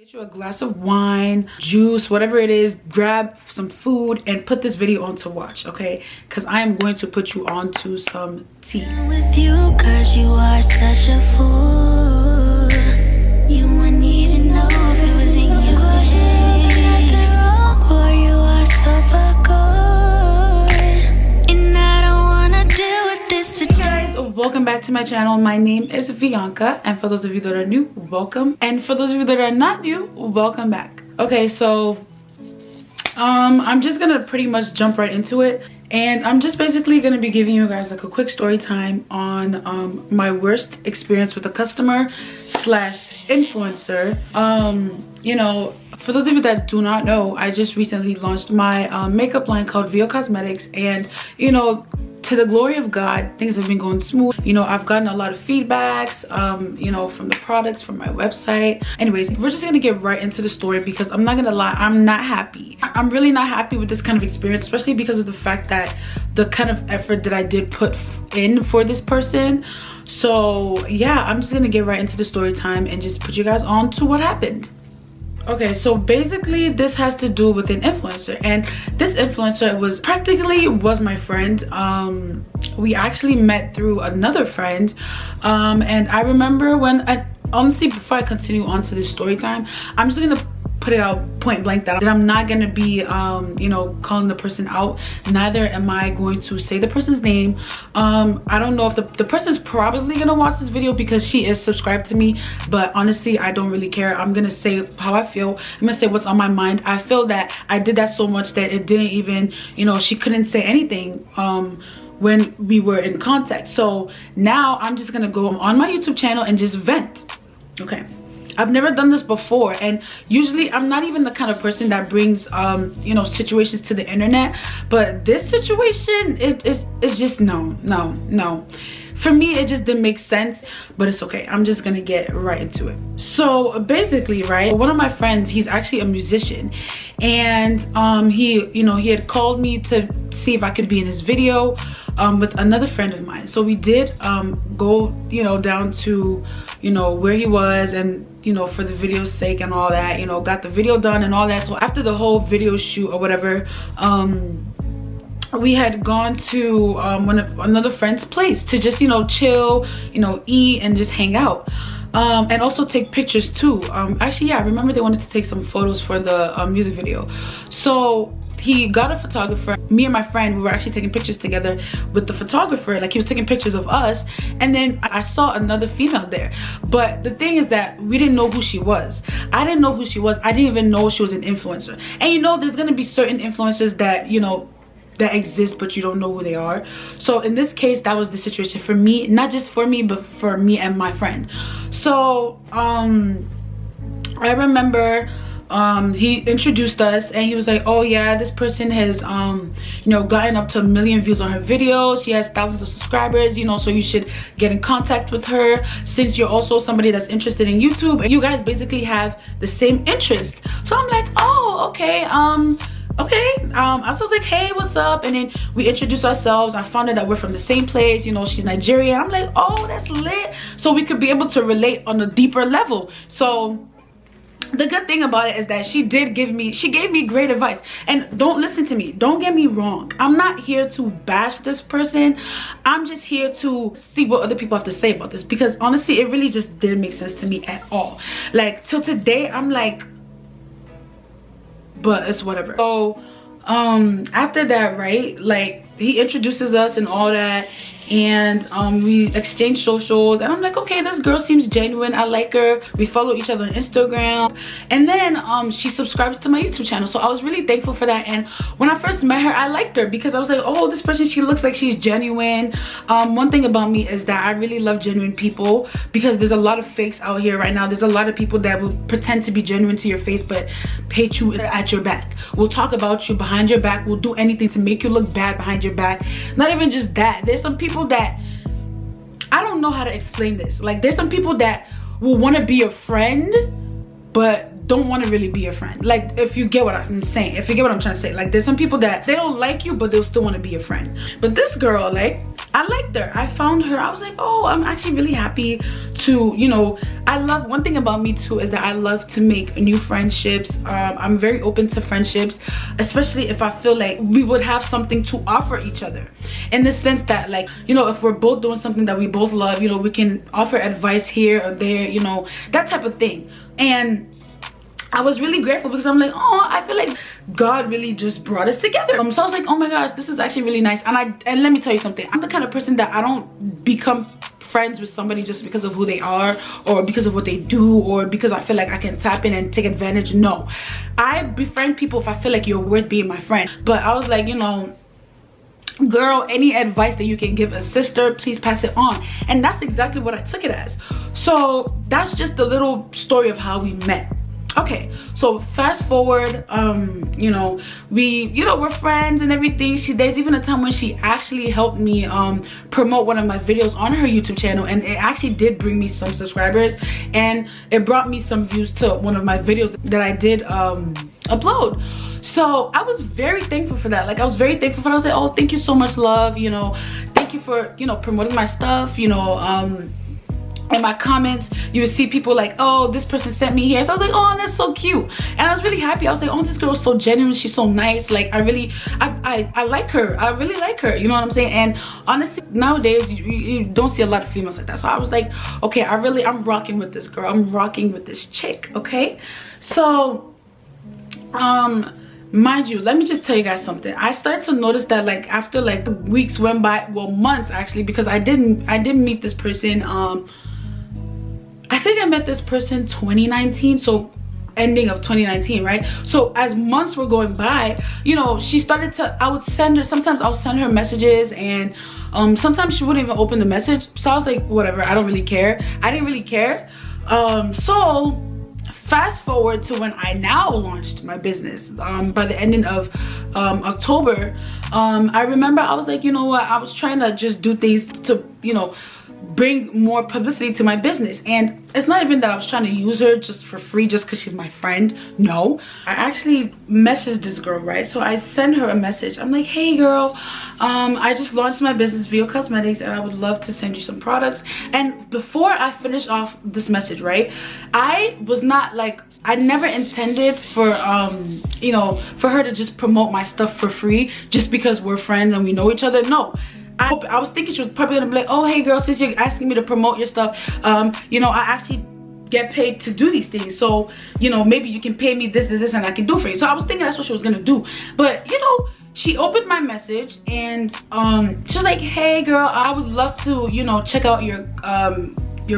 Get you a glass of wine, juice, whatever it is, grab some food and put this video on to watch, okay? Because I am going to put you on to some tea. With you, cause you are such a fool. You wouldn't even know if it was in your face. Boy, you are so good. And I don't wanna deal with this today. Hey guys, welcome back to my channel. My name is VIOcosmetics, and for those of you that are new, welcome. And for those of you that are not new, welcome back. Okay, so I'm just gonna pretty much jump right into it. And I'm just basically gonna be giving you guys like a quick story time on my worst experience with a customer slash influencer. You know, for those of you that do not know, I just recently launched my makeup line called VIOcosmetics, and you know, to the glory of God, things have been going smooth. You know, I've gotten a lot of feedbacks, you know, from the products, from my website. Anyways, we're just gonna get right into the story because I'm not gonna lie, I'm not happy. I'm really not happy with this kind of experience, especially because of the fact that the kind of effort that I did put in for this person. So yeah, I'm just gonna get right into the story time and just put you guys on to what happened. Okay, so basically this has to do with an influencer, and this influencer was my friend. We actually met through another friend, and I remember when honestly, before I continue on to this story time, I'm just gonna put it out point blank that I'm not gonna be you know, calling the person out. Neither am I going to say the person's name. I don't know if the person's probably gonna watch this video because she is subscribed to me, but honestly I don't really care. I'm gonna say how I feel. I'm gonna say what's on my mind. I feel that I did that so much that it didn't even, you know, she couldn't say anything when we were in contact. So now I'm just gonna go on my YouTube channel and just vent. Okay, I've never done this before, and usually I'm not even the kind of person that brings you know, situations to the internet, but this situation, it's just no. For me, it just didn't make sense, but it's okay. I'm just gonna get right into it. So basically, right, one of my friends, he's actually a musician, and he had called me to see if I could be in his video with another friend of mine. So we did go, you know, down to, you know, where he was, and you know, for the video's sake and all that, you know, got the video done and all that. So after the whole video shoot or whatever, we had gone to another friend's place to just, you know, chill, you know, eat and just hang out, and also take pictures too. Actually, yeah, I remember they wanted to take some photos for the music video. So he got a photographer. Me and my friend, we were actually taking pictures together with the photographer. Like, he was taking pictures of us, and then I saw another female there. But the thing is that we didn't know who she was. I didn't know who she was. I didn't even know she was an influencer. And you know, there's gonna be certain influencers that, you know, that exist but you don't know who they are. So in this case, that was the situation for me, not just for me, but for me and my friend. So I remember he introduced us, and he was like, oh yeah, this person has you know, gotten up to 1 million views on her videos. She has thousands of subscribers, you know, so you should get in contact with her since you're also somebody that's interested in YouTube, and you guys basically have the same interest. So I'm like, oh, okay, I was like, hey, what's up? And then we introduced ourselves. I found out that we're from the same place, you know, she's Nigerian. I'm like, oh, that's lit. So we could be able to relate on a deeper level. So the good thing about it is that she gave me great advice. And don't listen to me, don't get me wrong, I'm not here to bash this person. I'm just here to see what other people have to say about this, because honestly, it really just didn't make sense to me at all. Like, till today, I'm like, but it's whatever. So after that, right, like, he introduces us and all that, and we exchange socials, and I'm like, okay, this girl seems genuine, I like her. We follow each other on Instagram, and then she subscribes to my YouTube channel. So I was really thankful for that. And when I first met her, I liked her because I was like, oh, this person, she looks like she's genuine. One thing about me is that I really love genuine people, because there's a lot of fakes out here right now. There's a lot of people that will pretend to be genuine to your face but hate you at your back. We'll talk about you behind your back. We'll do anything to make you look bad behind your back. Not even just that, there's some people that, I don't know how to explain this. Like, there's some people that will want to be your friend but don't want to really be your friend. Like, if you get what I'm saying, if you get what I'm trying to say. Like, there's some people that they don't like you, but they'll still want to be your friend. But this girl, like, I liked her. I found her. I was like, oh, I'm actually really happy to, you know, I love, one thing about me too is that I love to make new friendships. I'm very open to friendships, especially if I feel like we would have something to offer each other, in the sense that, like, you know, if we're both doing something that we both love, you know, we can offer advice here or there, you know, that type of thing. And I was really grateful because I'm like, oh, I feel like God really just brought us together. So I was like, oh my gosh, this is actually really nice. And let me tell you something, I'm the kind of person that I don't become friends with somebody just because of who they are or because of what they do or because I feel like I can tap in and take advantage. No, I befriend people if I feel like you're worth being my friend. But I was like, you know, girl, any advice that you can give a sister, please pass it on. And that's exactly what I took it as. So that's just the little story of how we met. Okay, so fast forward, you know, we're friends and everything. There's even a time when she actually helped me promote one of my videos on her YouTube channel, and it actually did bring me some subscribers, and it brought me some views to one of my videos that I did upload. So I was very thankful for that. Like, I was very thankful for that. I was like, oh, thank you so much, love, you know, thank you for, you know, promoting my stuff, you know. In my comments you would see people like, oh, this person sent me here. So I was like, oh, that's so cute. And I was really happy. I was like, oh, this girl is so genuine, she's so nice. Like, I like her. I really like her, you know what I'm saying? And honestly, nowadays you don't see a lot of females like that. So I was like, okay, I'm rocking with this girl, I'm rocking with this chick. Okay, so mind you, let me just tell you guys something. I started to notice that, like, after like weeks went by, well, months actually, because I didn't meet this person. I think I met this person 2019, so ending of 2019, right? So as months were going by, you know, she started to, I would send her, sometimes I'll send her messages, and sometimes she wouldn't even open the message. So I was like, whatever, I don't really care. I didn't really care. So fast forward to when I now launched my business by the ending of October. I remember I was like, you know what, I was trying to just do things to, you know, bring more publicity to my business. And it's not even that I was trying to use her just for free just because she's my friend. No, I actually messaged this girl, right? So I sent her a message. I'm like, hey girl, I just launched my business, VIOcosmetics, and I would love to send you some products. And before I finish off this message, right, I was not like, I never intended for you know, for her to just promote my stuff for free just because we're friends and we know each other. No, I was thinking she was probably gonna be like, oh, hey girl, since you're asking me to promote your stuff, you know, I actually get paid to do these things, so, you know, maybe you can pay me this and I can do it for you. So I was thinking that's what she was gonna do. But, you know, she opened my message and she was like, hey girl, I would love to, you know, check out your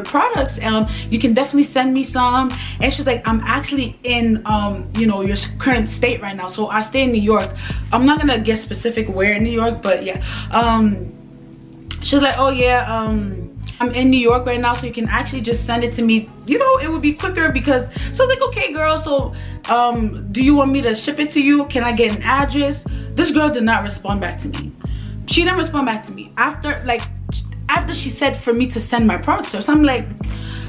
products. You can definitely send me some. And she's like, I'm actually in you know, your current state right now. So I stay in New York. I'm not gonna get specific where in New York, but yeah. She's like, oh yeah, I'm in New York right now, so you can actually just send it to me. You know, it would be quicker because, so I was like, okay girl, so do you want me to ship it to you? Can I get an address? This girl did not respond back to me. She didn't respond back to me after she said for me to send my products to her. So I'm like,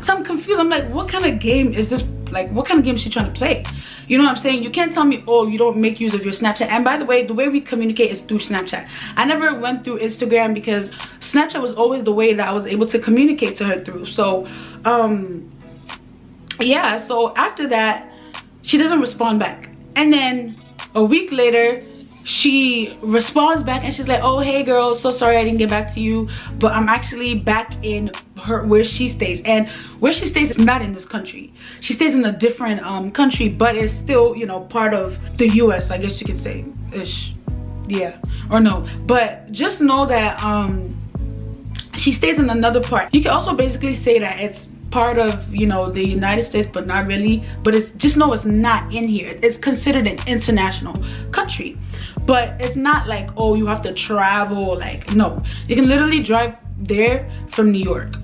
so I'm confused. I'm like, what kind of game is this? Like, what kind of game is she trying to play? You know what I'm saying? You can't tell me, oh, you don't make use of your Snapchat. And by the way we communicate is through Snapchat. I never went through Instagram because Snapchat was always the way that I was able to communicate to her through. So yeah, so after that, she doesn't respond back. And then a week later, she responds back and she's like, oh, hey girl, so sorry I didn't get back to you, but I'm actually back in where she stays. And where she stays is not in this country. She stays in a different country, but it's still, you know, part of the US, I guess you could say ish. Yeah, or no, but just know that she stays in another part. You can also basically say that it's part of, you know, the United States, but not really. But it's just, know it's not in here. It's considered an international country, but it's not like, oh, you have to travel. Like, no, you can literally drive there from New York.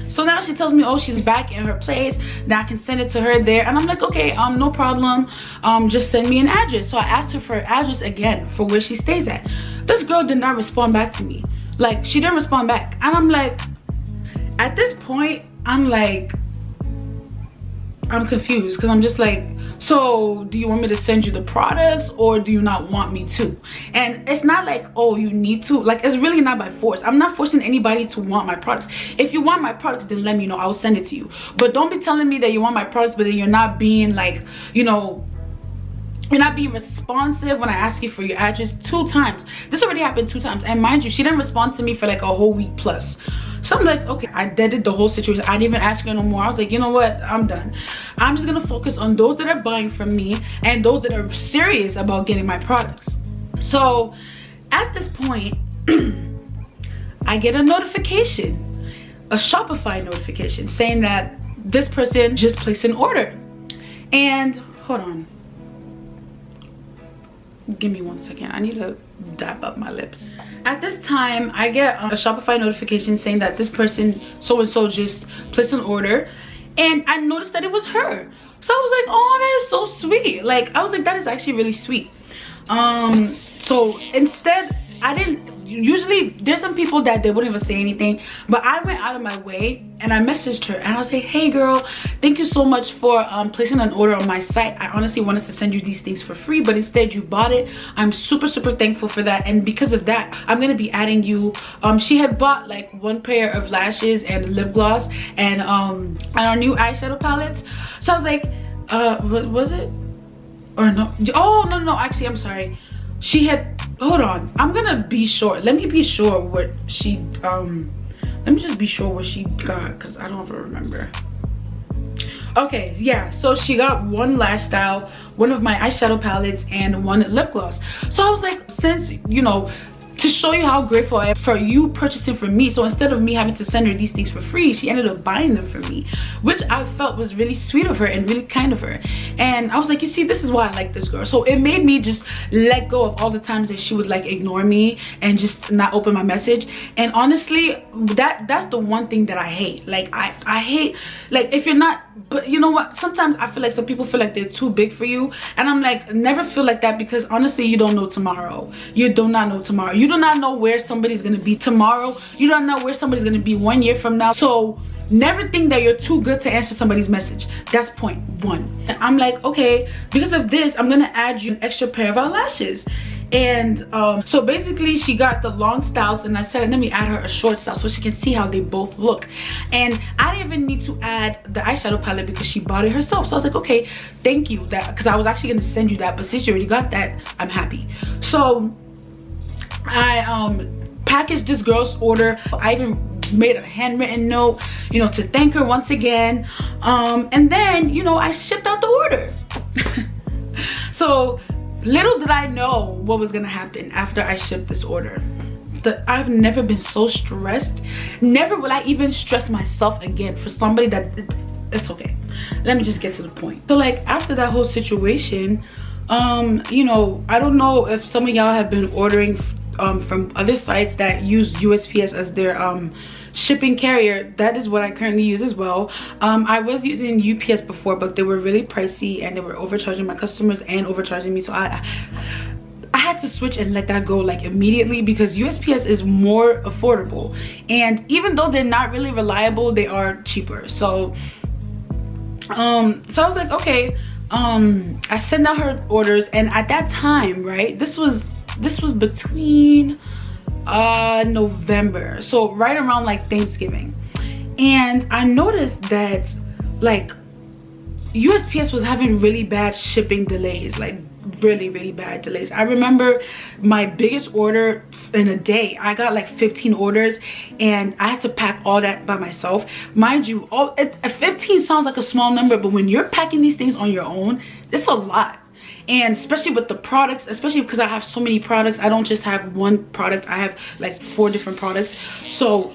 So now she tells me, oh, she's back in her place, that I can send it to her there. And I'm like, okay, no problem, just send me an address. So I asked her for her address again for where she stays at. This girl did not respond back to me. Like, she didn't respond back. And I'm like, at this point, I'm like, I'm confused because I'm just like, so do you want me to send you the products or do you not want me to? And it's not like, oh, you need to. Like, it's really not by force. I'm not forcing anybody to want my products. If you want my products, then let me know. I'll send it to you. But don't be telling me that you want my products, but then you're not being like, you know, you're not being responsive when I ask you for your address 2 times. This already happened 2 times. And mind you, she didn't respond to me for like a whole week plus. So I'm like, okay, I deaded the whole situation. I didn't even ask her no more. I was like, you know what? I'm done. I'm just gonna focus on those that are buying from me and those that are serious about getting my products. So at this point, I get a notification, a Shopify notification saying that this person just placed an order. And hold on. Give me 1 second. I need to dab up my lips. At this time, I get a Shopify notification saying that this person so-and-so just placed an order, and I noticed that it was her. So I was like, oh, that is so sweet. Like, I was like, that is actually really sweet. So instead, I didn't, usually there's some people that they wouldn't even say anything, but I went out of my way and I messaged her and I was like, hey girl, thank you so much for placing an order on my site. I honestly wanted to send you these things for free, but instead you bought it. I'm super thankful for that, and because of that, I'm gonna be adding you. She had bought like 1 pair of lashes and lip gloss and our new eyeshadow palettes. So I was like, was it? Or no? Oh no, actually I'm sorry. She had, hold on, I'm gonna be sure. Let me be sure what she let me just be sure what she got, because I don't ever remember. Okay, yeah, so she got 1 lash style, 1 of my eyeshadow palettes, and 1 lip gloss. So I was like, since, you know, to show you how grateful I am for you purchasing from me, so instead of me having to send her these things for free, she ended up buying them for me, which I felt was really sweet of her and really kind of her. And I was like, you see, this is why I like this girl. So it made me just let go of all the times that she would like ignore me and just not open my message. And honestly, that's the one thing that I hate. Like I hate, like, if you're not, but you know what, sometimes I feel like some people feel like they're too big for you, and I'm like, never feel like that, because honestly, you don't know tomorrow. You do not know tomorrow. You do not know where somebody's gonna be tomorrow. You don't know where somebody's gonna be 1 year from now. So never think that you're too good to answer somebody's message. That's point 1. And I'm like, okay, because of this, I'm gonna add you an extra pair of eyelashes. And so basically she got the long styles, and I said, let me add her a short style so she can see how they both look. And I didn't even need to add the eyeshadow palette because she bought it herself. So I was like, okay, thank you, that, because I was actually going to send you that, but since you already got that, I'm happy. So I packaged this girl's order. I even made a handwritten note, you know, to thank her once again. And then, you know, I shipped out the order. So little did I know what was gonna happen after I shipped this order. I've never been so stressed. Never will I even stress myself again for somebody that, it's okay. Let me just get to the point. So like after that whole situation, you know, I don't know if some of y'all have been ordering from other sites that use USPS as their shipping carrier. That is what I currently use as well. I was using UPS before, but they were really pricey and they were overcharging my customers and overcharging me, so I had to switch and let that go like immediately, because USPS is more affordable, and even though they're not really reliable, they are cheaper. So I was like, okay, I sent out her orders, and at that time, right, this was between November, so right around like Thanksgiving, and I noticed that like USPS was having really bad shipping delays, like really bad delays. I remember my biggest order in a day, I got like 15 orders and I had to pack all that by myself. Mind you, 15 sounds like a small number, but when you're packing these things on your own, it's a lot. And especially with the products, especially because I have so many products, I don't just have 1 product, I have like 4 different products. So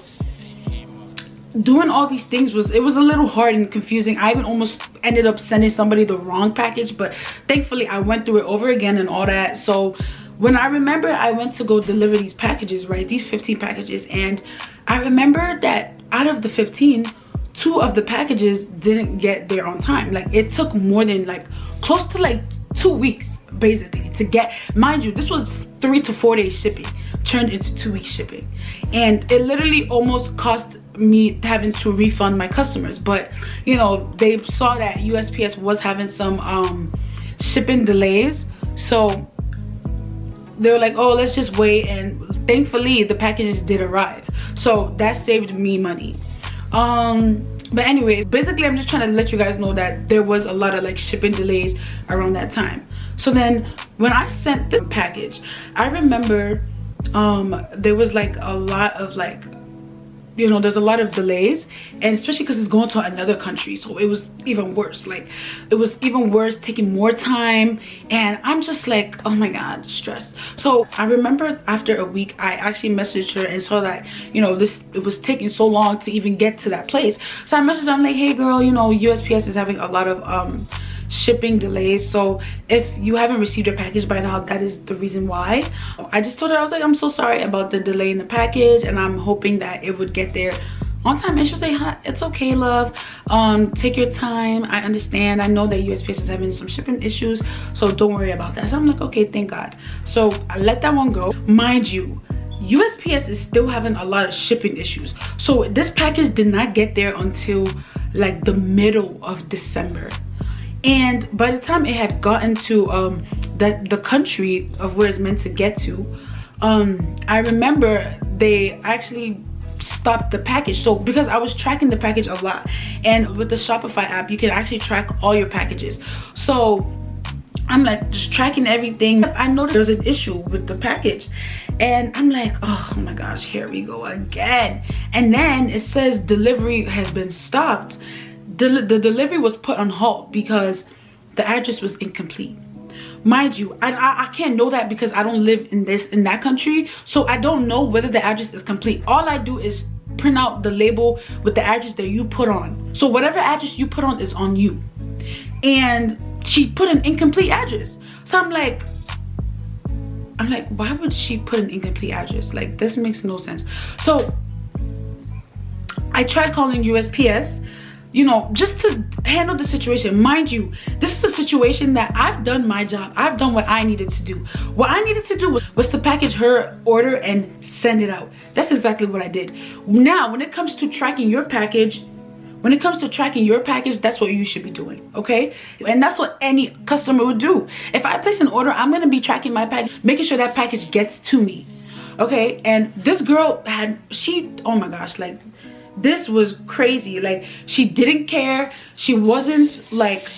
doing all these things was a little hard and confusing. I even almost ended up sending somebody the wrong package, but thankfully I went through it over again and all that. So when I remember I went to go deliver these packages, right, these 15 packages, and I remember that out of the 15, 2 of the packages didn't get there on time. Like it took more than like close to like 2 weeks basically to get, mind you, this was 3 to 4 days shipping turned into 2 weeks shipping, and it literally almost cost me having to refund my customers. But you know, they saw that USPS was having some shipping delays, so they were like, oh, let's just wait. And thankfully the packages did arrive, so that saved me money. But anyways, basically I'm just trying to let you guys know that there was a lot of like shipping delays around that time. So then when I sent the package, I remember there was like a lot of like, you know, there's a lot of delays, and especially because it's going to another country, so it was even worse. Like, it was even worse, taking more time, and I'm just like, oh my god, stressed. So I remember after a week I actually messaged her and saw that, you know, it was taking so long to even get to that place. So I messaged her, I'm like, hey girl, you know, USPS is having a lot of shipping delays, so if you haven't received your package by now, that is the reason why. I just told her, I was like, I'm so sorry about the delay in the package, and I'm hoping that it would get there on time. And she'll say, huh, it's okay, love, take your time, I understand, I know that USPS is having some shipping issues, so don't worry about that. So I'm like, okay, thank god. So I let that one go. Mind you, USPS is still having a lot of shipping issues, so this package did not get there until like the middle of December. And by the time it had gotten to the country of where it's meant to get to, I remember they actually stopped the package. So because I was tracking the package a lot, and with the Shopify app you can actually track all your packages, so I'm like just tracking everything. I noticed there was an issue with the package, and I'm like, oh my gosh, here we go again. And then it says delivery has been stopped. The delivery was put on hold because the address was incomplete. Mind you, I can't know that because I don't live in that country, so I don't know whether the address is complete. All I do is print out the label with the address that you put on. So whatever address you put on is on you. And she put an incomplete address. So I'm like, why would she put an incomplete address? Like, this makes no sense. So I tried calling USPS, you know, just to handle the situation. Mind you, this is a situation that I've done my job. I've done what I needed to do. What I needed to do was to package her order and send it out. That's exactly what I did. Now, when it comes to tracking your package, that's what you should be doing, okay? And that's what any customer would do. If I place an order, I'm gonna be tracking my package, making sure that package gets to me, okay? And this girl oh my gosh, like, this was crazy. Like, she didn't care. She wasn't like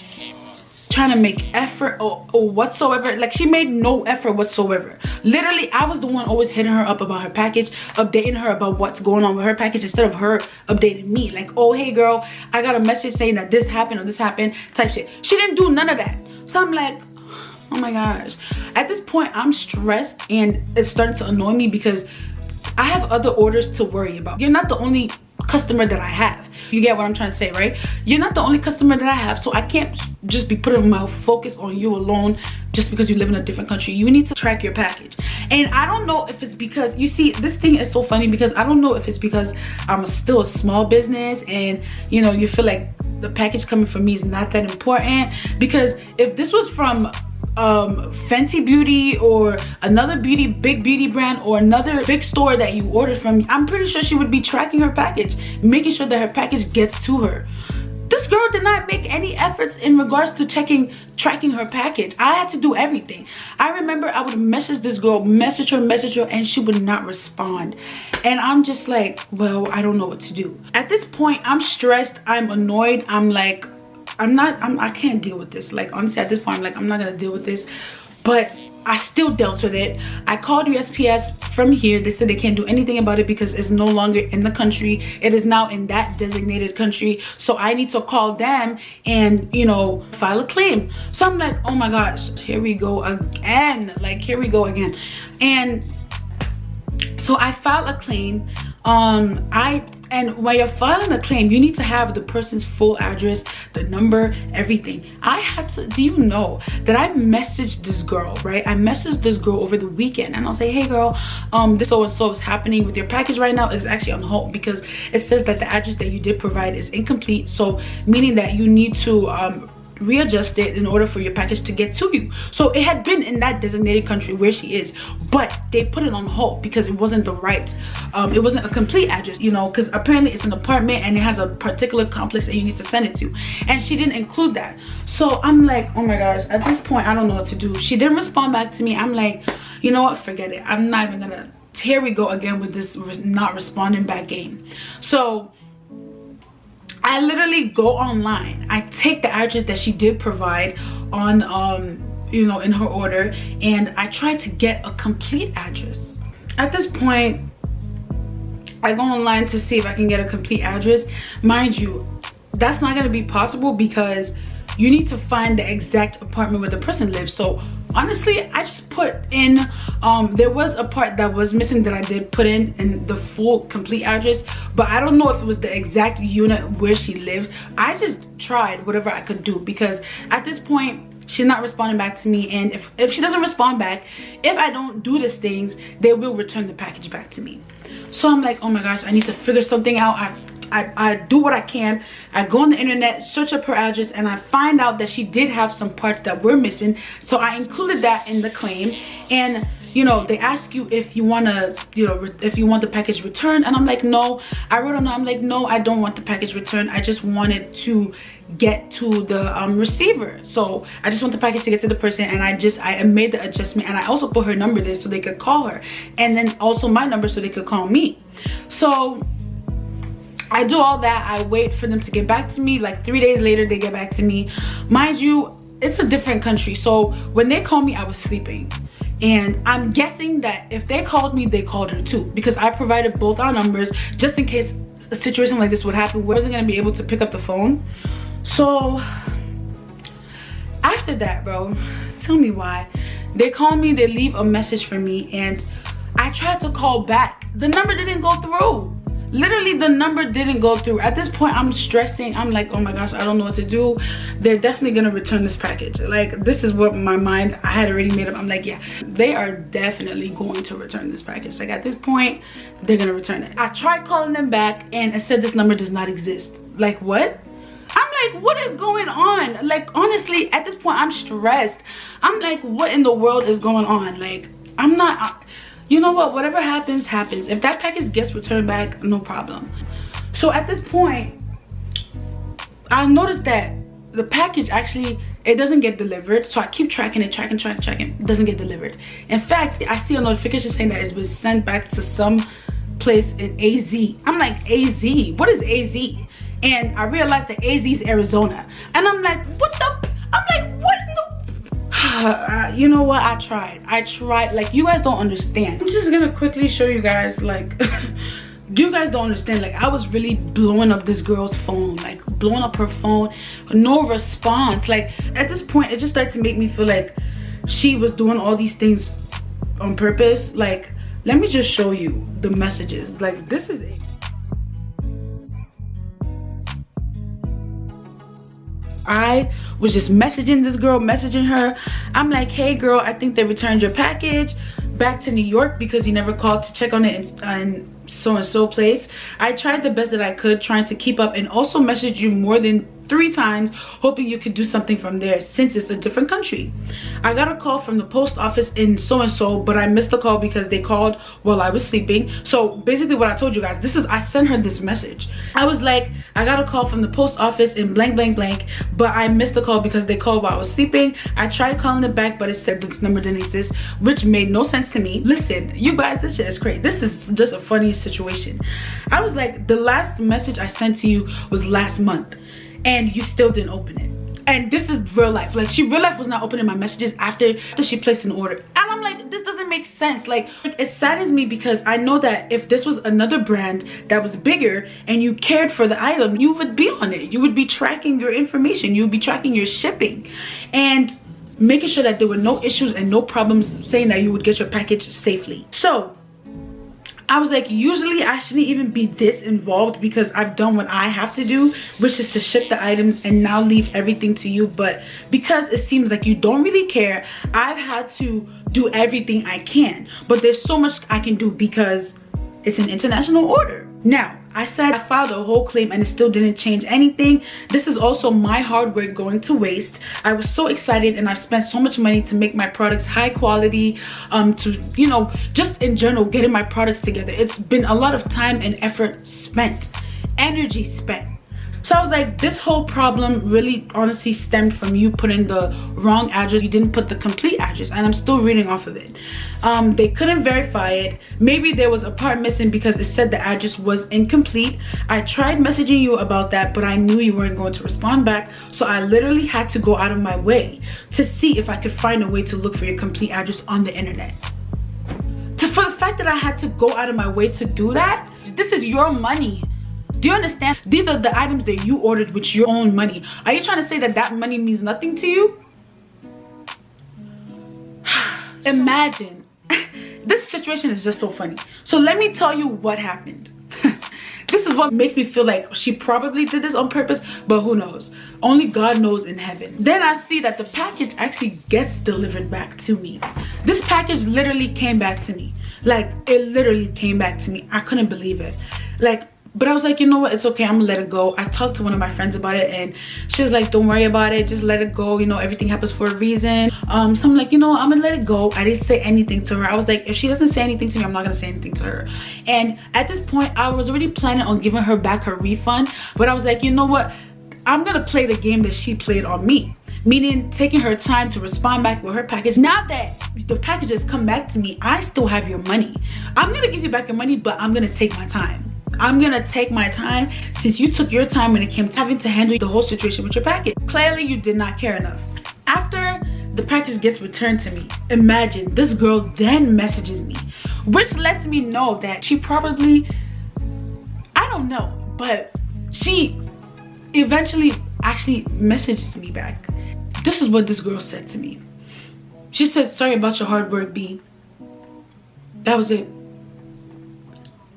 trying to make effort or whatsoever. Like, she made no effort whatsoever. Literally, I was the one always hitting her up about her package, updating her about what's going on with her package, instead of her updating me like, oh hey girl, I got a message saying that this happened or this happened type shit. She didn't do none of that. So I'm like, oh my gosh. At this point I'm stressed, and it's starting to annoy me because I have other orders to worry about. You're not the only customer that I have. You get what I'm trying to say, right? You're not the only customer that I have, so I can't just be putting my focus on you alone just because you live in a different country. You need to track your package. And I don't know if it's because, you see, this thing is so funny because I don't know if it's because I'm still a small business and, you know, you feel like the package coming from me is not that important. Because if this was from Fenty Beauty or another big beauty brand or another big store that you ordered from, I'm pretty sure she would be tracking her package, making sure that her package gets to her. This girl did not make any efforts in regards to tracking her package. I had to do everything. I remember I would message this girl, message her, and she would not respond. And I'm just like, well, I don't know what to do. At this point, I'm stressed, I'm annoyed, I'm like, I can't deal with this. Like, honestly, at this point I'm like, I'm not gonna deal with this. But I still dealt with it. I called USPS from here. They said they can't do anything about it because it's no longer in the country. It is now in that designated country, so I need to call them and, you know, file a claim. So I'm like, oh my gosh, here we go again. Like, here we go again. And so I filed a claim. And when you're filing a claim, you need to have the person's full address, the number, everything. I had to, do you know that I messaged this girl, right? I messaged this girl over the weekend, and I'll say, hey girl, this so and so is happening with your package right now. It's actually on hold because it says that the address that you did provide is incomplete. So meaning that you need to readjust it in order for your package to get to you. So it had been in that designated country where she is, but they put it on hold because it wasn't the right it wasn't a complete address, you know, because apparently it's an apartment and it has a particular complex that you need to send it to, and she didn't include that. So I'm like, oh my gosh, at this point I don't know what to do. She didn't respond back to me. I'm like, you know what, forget it. I'm not even gonna, here we go again with this not responding back game. So I literally go online, I take the address that she did provide on you know, in her order, and I try to get a complete address. At this point I go online to see if I can get a complete address. Mind you, that's not going to be possible because you need to find the exact apartment where the person lives. So honestly, I just put in there was a part that was missing that I did put in the full complete address, but I don't know if it was the exact unit where she lives. I just tried whatever I could do because at this point she's not responding back to me, and if she doesn't respond back, if I don't do these things, they will return the package back to me. So I'm like, oh my gosh, I need to figure something out. I do what I can. I go on the internet, search up her address, and I find out that she did have some parts that were missing. So I included that in the claim. And you know, they ask you if you want to, you know, if you want the package returned, and I'm like, no. I wrote on it, I'm like, no, I don't want the package returned. I just wanted to get to the receiver. So I just want the package to get to the person, and I made the adjustment, and I also put her number there so they could call her, and then also my number so they could call me. So I do all that. I wait for them to get back to me. Like 3 days later, they get back to me. Mind you, it's a different country, so when they called me, I was sleeping. And I'm guessing that if they called me, they called her too, because I provided both our numbers just in case a situation like this would happen. We wasn't gonna be able to pick up the phone. So after that, bro, tell me why. They call me, they leave a message for me, and I tried to call back. The number didn't go through. Literally, the number didn't go through. At this point, I'm stressing. I'm like, oh my gosh, I don't know what to do. They're definitely gonna return this package. Like, this is what my mind, I had already made up. I'm like, yeah, they are definitely going to return this package. Like, at this point, they're gonna return it. I tried calling them back, and it said this number does not exist. Like, what? I'm like, what is going on? Like, honestly, at this point, I'm stressed. I'm like, what in the world is going on? Like, I'm not... You know what, whatever happens, happens. If that package gets returned back, no problem. So at this point, I noticed that the package actually, it doesn't get delivered. So I keep tracking it, tracking. It doesn't get delivered. In fact, I see a notification saying that it's been sent back to some place in AZ. I'm like, AZ? What is AZ? And I realized that AZ is Arizona. And I'm like, what the? I'm like, what in the? You know what, I tried, like, you guys don't understand. I'm just gonna quickly show you guys, like, you guys don't understand. Like, I was really blowing up this girl's phone, like blowing up her phone, no response. Like, at this point, it just started to make me feel like she was doing all these things on purpose. Like, let me just show you the messages. Like, this is it. I was just messaging this girl, messaging her. I'm like, hey girl, I think they returned your package back to New York because you never called to check on it in so-and-so place. I tried the best that I could, trying to keep up, and also messaged you more than 3 times, hoping you could do something from there since it's a different country. I got a call from the post office in so-and-so, but I missed the call because they called while I was sleeping. So basically what I told you guys, I sent her this message. I was like, I got a call from the post office in blank, but I missed the call because they called while I was sleeping. I tried calling it back, but it said this number didn't exist, which made no sense to me. Listen, you guys, this shit is crazy. This is just a funny situation. I was like, the last message I sent to you was last month, and you still didn't open it. And this is real life. Like, real life was not opening my messages after she placed an order. And I'm like, this doesn't make sense. Like, it saddens me because I know that if this was another brand that was bigger and you cared for the item, you would be on it. You would be tracking your information. You would be tracking your shipping and making sure that there were no issues and no problems, saying that you would get your package safely. So I was like, usually I shouldn't even be this involved because I've done what I have to do, which is to ship the items and now leave everything to you. But because it seems like you don't really care, I've had to do everything I can. But there's so much I can do because it's an international order. Now, I said I filed a whole claim and it still didn't change anything. This is also my hard work going to waste. I was so excited and I've spent so much money to make my products high quality, to, you know, just in general, getting my products together. It's been a lot of time and effort spent, energy spent. So I was like, this whole problem really honestly stemmed from you putting the wrong address. You didn't put the complete address, and I'm still reading off of it. They couldn't verify it. Maybe there was a part missing because it said the address was incomplete. I tried messaging you about that, but I knew you weren't going to respond back. So I literally had to go out of my way to see if I could find a way to look for your complete address on the internet. For the fact that I had to go out of my way to do that, this is your money. Do you understand? These are the items that you ordered with your own money. Are you trying to say that that money means nothing to you? Imagine. This situation is just so funny. So let me tell you what happened. This is what makes me feel like she probably did this on purpose, but who knows? Only God knows in heaven. Then I see that the package actually gets delivered back to me. This package literally came back to me. Like, it literally came back to me. I couldn't believe it. Like, but I was like, you know what, it's okay, I'm gonna let it go. I talked to one of my friends about it and she was like, don't worry about it, just let it go, you know, everything happens for a reason. So I'm like, you know what, I'm gonna let it go. I didn't say anything to her. I was like, if she doesn't say anything to me, I'm not gonna say anything to her. And at this point, I was already planning on giving her back her refund, but I was like, you know what, I'm gonna play the game that she played on me. Meaning taking her time to respond back with her package. Now that the package has come back to me, I still have your money. I'm gonna give you back your money, but I'm gonna take my time. I'm gonna take my time since you took your time when it came to having to handle the whole situation with your package. Clearly, you did not care enough. After the package gets returned to me, imagine this girl then messages me, which lets me know that she probably, I don't know, but she eventually actually messages me back. This is what this girl said to me. She said, sorry about your hard work, B. That was it.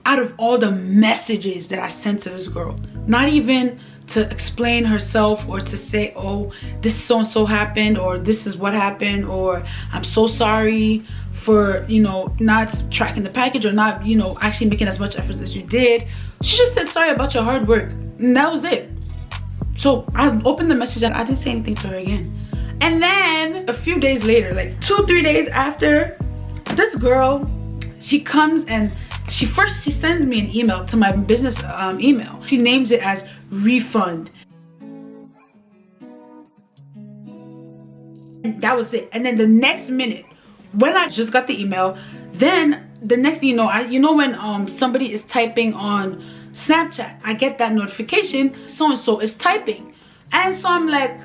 Out of all the messages that I sent to this girl, not even to explain herself or to say, oh, this so-and-so happened, or this is what happened, or I'm so sorry for, you know, not tracking the package or not, you know, actually making as much effort as you did. She just said, sorry about your hard work. And that was it. So I opened the message and I didn't say anything to her again. And then a few days later, like 2-3 days after, this girl, she comes and she sends me an email to my business email. She names it as refund. And that was it. And then the next minute, when I just got the email, then the next thing you know, you know when somebody is typing on Snapchat, I get that notification, so-and-so is typing. And so I'm like,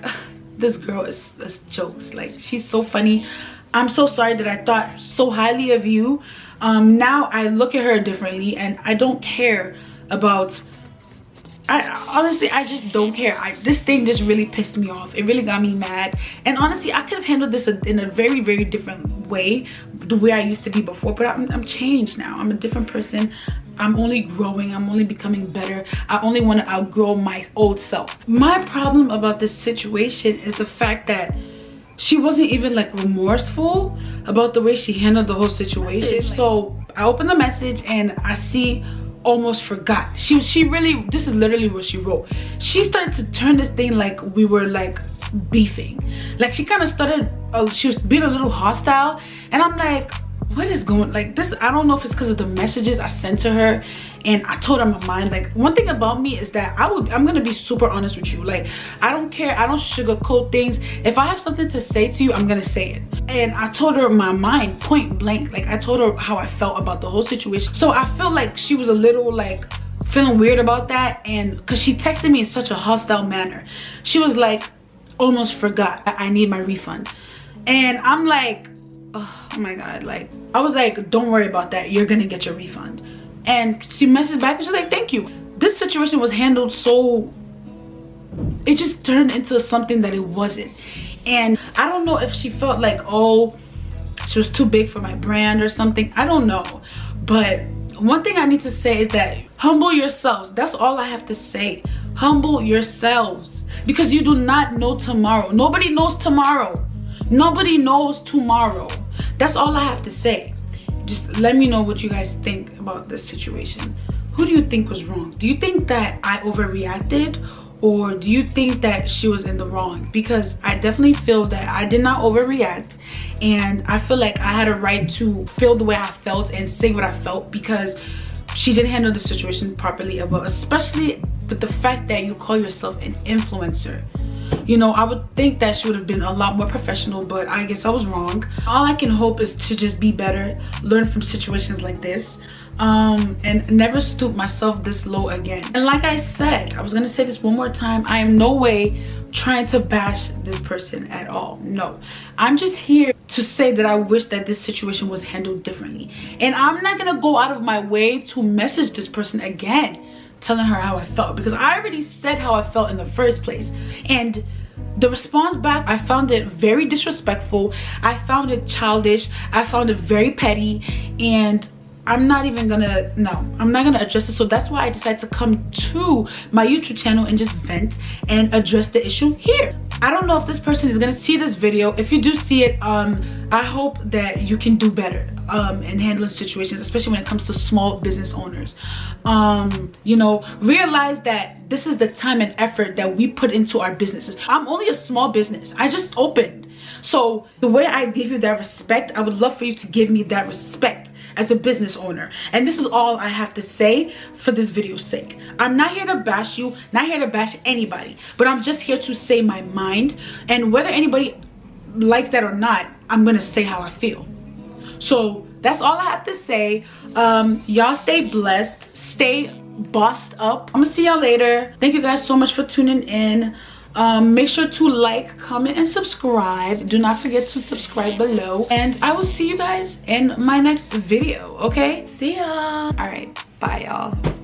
this girl is jokes. Like, she's so funny. I'm so sorry that I thought so highly of you. Now I look at her differently and I don't care about, honestly, I just don't care. This thing just really pissed me off. It really got me mad. And honestly, I could have handled this in a very, very different way, the way I used to be before. But I'm changed now. I'm a different person. I'm only growing. I'm only becoming better. I only want to outgrow my old self. My problem about this situation is the fact that she wasn't even like remorseful about the way she handled the whole situation. So I opened the message and I see almost forgot. She really, this is literally what she wrote. She started to turn this thing like we were like beefing. Like she kind of started, she was being a little hostile. And I'm like, what is going, like this, I don't know if it's because of the messages I sent to her and I told her my mind. Like, one thing about me is that I'm gonna be super honest with you. Like, I don't care, I don't sugarcoat things. If I have something to say to you, I'm gonna say it. And I told her my mind point blank. Like, I told her how I felt about the whole situation. So I feel like she was a little like feeling weird about that, and because she texted me in such a hostile manner. She was like, almost forgot, I need my refund. And I'm like, oh my god, like I was like, don't worry about that, you're gonna get your refund. And she messaged back and she's like, thank you. This situation was handled so, it just turned into something that it wasn't. And I don't know if she felt like, oh, she was too big for my brand or something, I don't know. But one thing I need to say is that humble yourselves. That's all I have to say. Humble yourselves, because you do not know tomorrow. Nobody knows tomorrow. Nobody knows tomorrow. That's all I have to say. Just let me know what you guys think about this situation. who do you think was wrong? Do you think that I overreacted, or do you think that she was in the wrong? Because I definitely feel that I did not overreact, and I feel like I had a right to feel the way I felt and say what I felt, because she didn't handle the situation properly, especially with the fact that you call yourself an influencer. You know, I would think that she would have been a lot more professional, but I guess I was wrong. All I can hope is to just be better, learn from situations like this, and never stoop myself this low again. And like I said, I was gonna say this one more time, I am no way trying to bash this person at all. No, I'm just here to say that I wish that this situation was handled differently, and I'm not gonna go out of my way to message this person again telling her how I felt, because I already said how I felt in the first place. And the response back, I found it very disrespectful, I found it childish, I found it very petty, and I'm not even gonna, no, I'm not gonna address it. So that's why I decided to come to my YouTube channel and just vent and address the issue here. I don't know if this person is gonna see this video. If you do see it, I hope that you can do better in handling situations, especially when it comes to small business owners. You know, realize that this is the time and effort that we put into our businesses. I'm only a small business, I just opened. So the way I give you that respect, I would love for you to give me that respect as a business owner. And this is all I have to say for this video's sake. I'm not here to bash you, not here to bash anybody, but I'm just here to say my mind, and whether anybody likes that or not, I'm gonna say how I feel. So that's all I have to say. Y'all stay blessed, stay bossed up. I'm gonna see y'all later. Thank you guys so much for tuning in. Make sure to like, comment, and subscribe. Do not forget to subscribe below, and I will see you guys in my next video. Okay, see ya. All right, bye y'all.